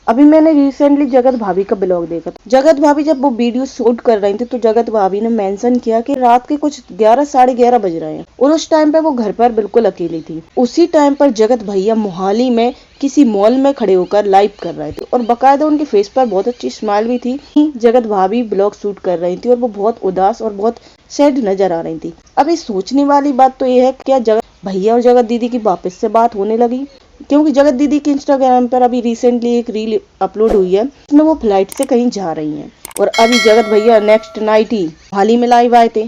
अभी मैंने रिसेंटली जगत भाभी का ब्लॉग देखा था। जगत भाभी जब वो वीडियो शूट कर रही थी तो जगत भाभी ने मेंशन किया कि रात के कुछ 11 साढ़े 11 बज रहे हैं और उस टाइम पे वो घर पर बिल्कुल अकेली थी। उसी टाइम पर जगत भैया मोहाली में किसी मॉल में खड़े होकर लाइव कर रहे थे और बकायदा उनके फेस पर बहुत अच्छी स्माइल भी थी। जगत भाभी ब्लॉग शूट कर रही थी और वो बहुत उदास और बहुत सैड नजर आ रही थी। अभी सोचने वाली बात तो ये है, क्या जगत भैया और जगत दीदी की वापस से बात होने लगी? क्योंकि जगत दीदी के इंस्टाग्राम पर अभी रिसेंटली एक रील अपलोड हुई है जिसमें वो फ्लाइट से कहीं जा रही हैं और अभी जगत भैया नेक्स्ट नाइट ही हाल ही में लाइव आए थे।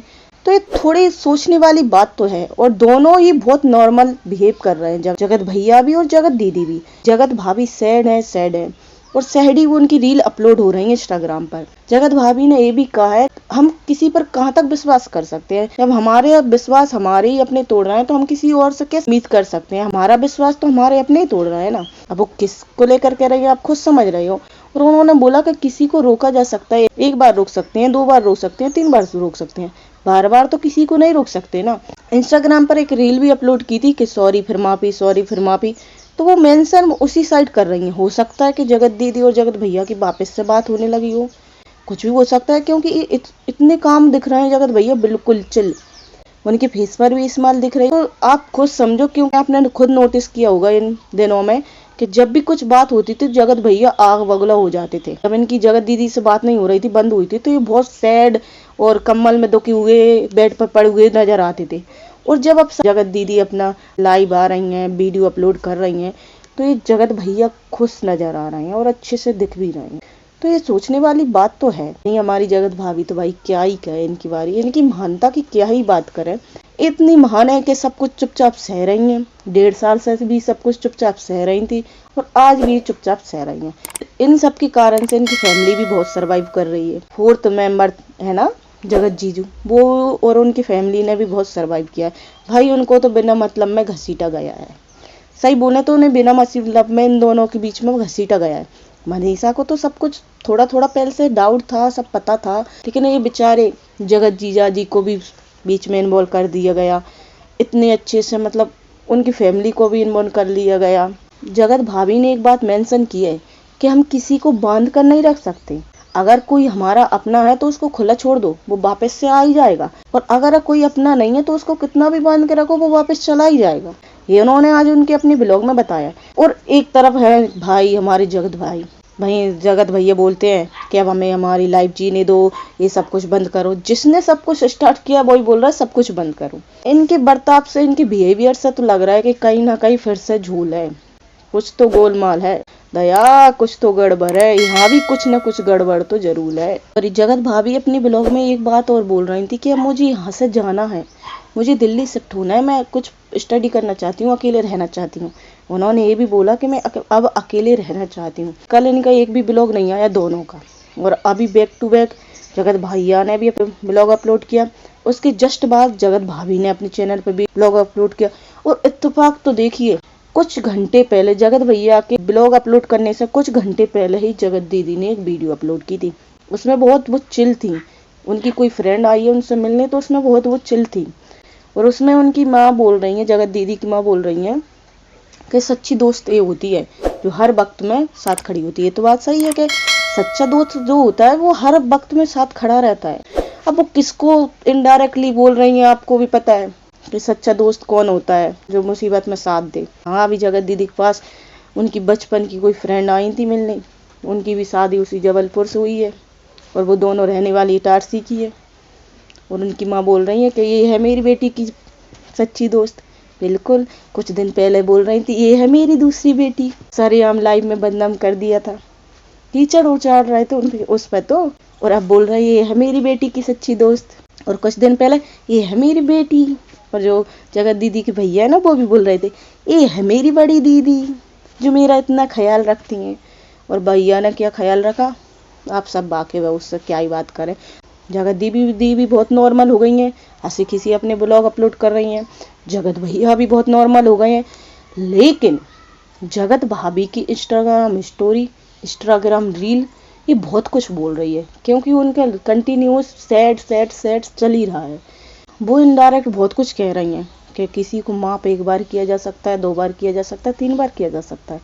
तो ये थोड़ी सोचने वाली बात तो है और दोनों ही बहुत नॉर्मल बिहेव कर रहे हैं, जगत भैया भी और जगत दीदी भी। जगत भाभी सैड है और सैड ही वो उनकी रील अपलोड हो रही है इंस्टाग्राम पर। जगत भाभी ने ये भी कहा है, हम किसी पर कहाँ तक विश्वास कर सकते हैं? जब हमारे विश्वास हमारे ही अपने तोड़ रहे हैं तो हम किसी और से कैसे उम्मीद कर सकते हैं? हमारा विश्वास तो हमारे अपने ही तोड़ रहा है ना। अब वो किसको लेकर कह रही है आप खुद समझ रहे हो। और उन्होंने बोला कि किसी को रोका जा सकता है, एक बार रोक सकते हैं, 2 बार रोक सकते हैं, 3 बार रोक सकते हैं, बार बार तो किसी को नहीं रोक सकते ना। इंस्टाग्राम पर एक रील भी अपलोड की थी कि सॉरी फिर माफी, सॉरी फिर माफी। तो वो मेंशन उसी साइड कर रही है। हो सकता है कि जगत दीदी और जगत भैया की वापस से बात होने लगी हो, कुछ भी हो सकता है क्योंकि इतने काम दिख रहे हैं जगत भैया बिल्कुल चिल, उनके फेस पर भी स्माइल दिख रही है। तो आप खुद समझो, क्योंकि आपने खुद नोटिस किया होगा इन दिनों में कि जब भी कुछ बात होती थी जगत भैया आग बगला हो जाते थे। जब इनकी जगत दीदी से बात नहीं हो रही थी, बंद हुई थी, तो ये बहुत सैड और कम्बल में दुखी हुए बेड पर पड़े हुए नजर आते थे। और जब अब जगत दीदी अपना लाइव आ रही हैं, वीडियो अपलोड कर रही हैं, तो ये जगत भैया खुश नजर आ रहे हैं और अच्छे से दिख भी रहे हैं। तो ये सोचने वाली बात तो है। नहीं हमारी जगत भाभी तो भाई क्या ही कहे इनकी बारी, इनकी महानता की क्या ही बात करें। इतनी महान है कि सब कुछ चुपचाप सह रही हैं। 1.5 साल से भी सब कुछ चुपचाप सह रही थी और आज भी चुपचाप सह रही हैं। इन सब के कारण से इनकी फैमिली भी बहुत सरवाइव कर रही है। 4th मेंबर है ना जगत जीजू, वो और उनकी फैमिली ने भी बहुत सरवाइव किया है। भाई उनको तो बिना मतलब में घसीटा गया है। सही बोले तो उन्हें बिना मतलब में इन दोनों के बीच में घसीटा गया है। मनीषा को तो सब कुछ थोड़ा थोड़ा पहले से डाउट था, सब पता था, लेकिन ये बेचारे जगत जीजा जी को भी बीच में इन्वॉल्व कर दिया गया। इतने अच्छे से मतलब उनकी फैमिली को भी इन्वॉल्व कर लिया गया। जगत भाभी ने एक बात मेंशन की है कि हम किसी को बांध कर नहीं रख सकते। अगर कोई हमारा अपना है तो उसको खुला छोड़ दो, वो वापस से आ ही जाएगा। और अगर कोई अपना नहीं है तो उसको कितना भी बांध के रखो, वो वापस चला ही जाएगा। ये उन्होंने आज उनके अपने ब्लॉग में बताया। और एक तरफ है भाई हमारे जगत भाई, भाई जगत भैया बोलते हैं कि अब हमें हमारी लाइफ जीने दो, ये सब कुछ बंद करो। जिसने सब कुछ स्टार्ट किया वही बोल रहा है सब कुछ बंद करो। इनके बर्ताव से, इनके बिहेवियर से तो लग रहा है कि कहीं ना कहीं फिर से झूल है, कुछ तो गोलमाल है। दया कुछ तो गड़बड़ है, यहाँ भी कुछ ना कुछ गड़बड़ तो जरूर है। और जगत भाभी अपनी ब्लॉग में एक बात और बोल रही थी कि मुझे यहाँ से जाना है, मुझे दिल्ली शिफ्ट होना है, मैं कुछ स्टडी करना चाहती हूँ, अकेले रहना चाहती हूँ। उन्होंने ये भी बोला कि मैं अब अकेले रहना चाहती हूँ। कल इनका एक भी ब्लॉग नहीं आया दोनों का। और अभी बैक टू बैक जगत भैया ने भी ब्लॉग अपलोड किया, उसके जस्ट बाद जगत भाभी ने अपने चैनल पर भी ब्लॉग अपलोड किया। और इत्तेफाक तो देखिए, कुछ घंटे पहले जगत भैया के ब्लॉग अपलोड करने से कुछ घंटे पहले ही जगत दीदी ने एक वीडियो अपलोड की थी। उसमें बहुत वो चिल थी। उनकी कोई फ्रेंड आई है उनसे मिलने, तो उसमें बहुत वो चिल थी। और उसमें उनकी माँ बोल रही है, जगत दीदी की माँ बोल रही है कि सच्ची दोस्त ये होती है जो हर वक्त में साथ खड़ी होती है। तो बात सही है कि सच्चा दोस्त जो होता है वो हर वक्त में साथ खड़ा रहता है। अब वो किसको इनडायरेक्टली बोल रही है आपको भी पता है कि सच्चा दोस्त कौन होता है, जो मुसीबत में साथ दे। हाँ अभी जगत दीदी के पास उनकी बचपन की कोई फ्रेंड आई थी मिलने, उनकी भी शादी उसी जबलपुर से हुई है और वो दोनों रहने वाली इटारसी की है। और उनकी माँ बोल रही है कि ये है मेरी बेटी की सच्ची दोस्त। बिल्कुल, कुछ दिन पहले बोल रही थी ये है मेरी दूसरी बेटी। सरेआम लाइव में बदनाम कर दिया था, कीचड़ उचाड़ रहे थे उनके उस पर तो। और अब बोल रही है ये है मेरी बेटी की सच्ची दोस्त। और कुछ दिन पहले ये है मेरी बेटी। और जो जगत दीदी के भैया है ना, वो भी बोल रहे थे ये है मेरी बड़ी दीदी जो मेरा इतना ख्याल रखती हैं। और भैया ने क्या ख्याल रखा, आप सब वाकिफ है, उससे क्या ही बात करें। जगत दीदी भी बहुत नॉर्मल हो गई हैं, हंसी खिसी अपने ब्लॉग अपलोड कर रही हैं। जगत भैया भी बहुत नॉर्मल हो गए हैं। लेकिन जगत भाभी की इंस्टाग्राम स्टोरी, इंस्टाग्राम रील, ये बहुत कुछ बोल रही है, क्योंकि उनका कंटिन्यूस सैड चल ही रहा है। वो इनडायरेक्ट बहुत कुछ कह रही हैं कि किसी को माफ एक बार किया जा सकता है, 2 बार किया जा सकता है, 3 बार किया जा सकता है।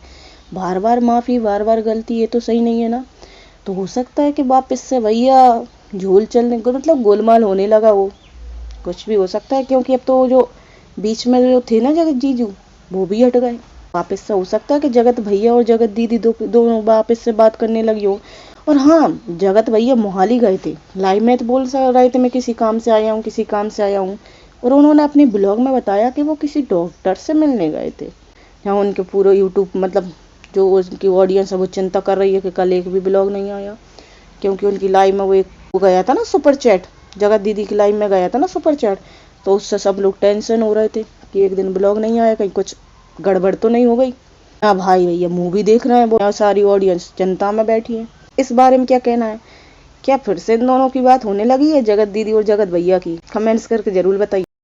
बार बार माफ़ी, बार बार गलती, ये तो सही नहीं है ना। तो हो सकता है कि वापस से भैया झोल चलने को मतलब गोलमाल होने लगा हो, कुछ भी हो सकता है, क्योंकि अब तो जो बीच में जो थे ना जगत जीजू, वो भी हट गए। वापस से हो सकता है कि जगत भैया और जगत दीदी दोनों वापस से बात करने लगी हो। और हाँ, जगत भैया मोहाली गए थे, लाइव में तो बोल रहे थे मैं किसी काम से आया हूँ, किसी काम से आया हूँ। और उन्होंने अपने ब्लॉग में बताया कि वो किसी डॉक्टर से मिलने गए थे। यहाँ उनके पूरे यूट्यूब मतलब जो उनकी ऑडियंस है वो चिंता कर रही है कि कल एक भी ब्लॉग नहीं आया, क्योंकि उनकी लाइव में वो गया था ना सुपर चैट, जगत दीदी की लाइव में गया था ना सुपर चैट, तो उससे सब लोग टेंशन हो रहे थे कि एक दिन ब्लॉग नहीं आया, कहीं कुछ गड़बड़ तो नहीं हो गई। हाँ भाई भैया मूवी देख रहे हैं, वो सारी ऑडियंस जनता में बैठी है। इस बारे में क्या कहना है? क्या फिर से इन दोनों की बात होने लगी है, जगत दीदी और जगत भैया की? कमेंट्स करके जरूर बताइए।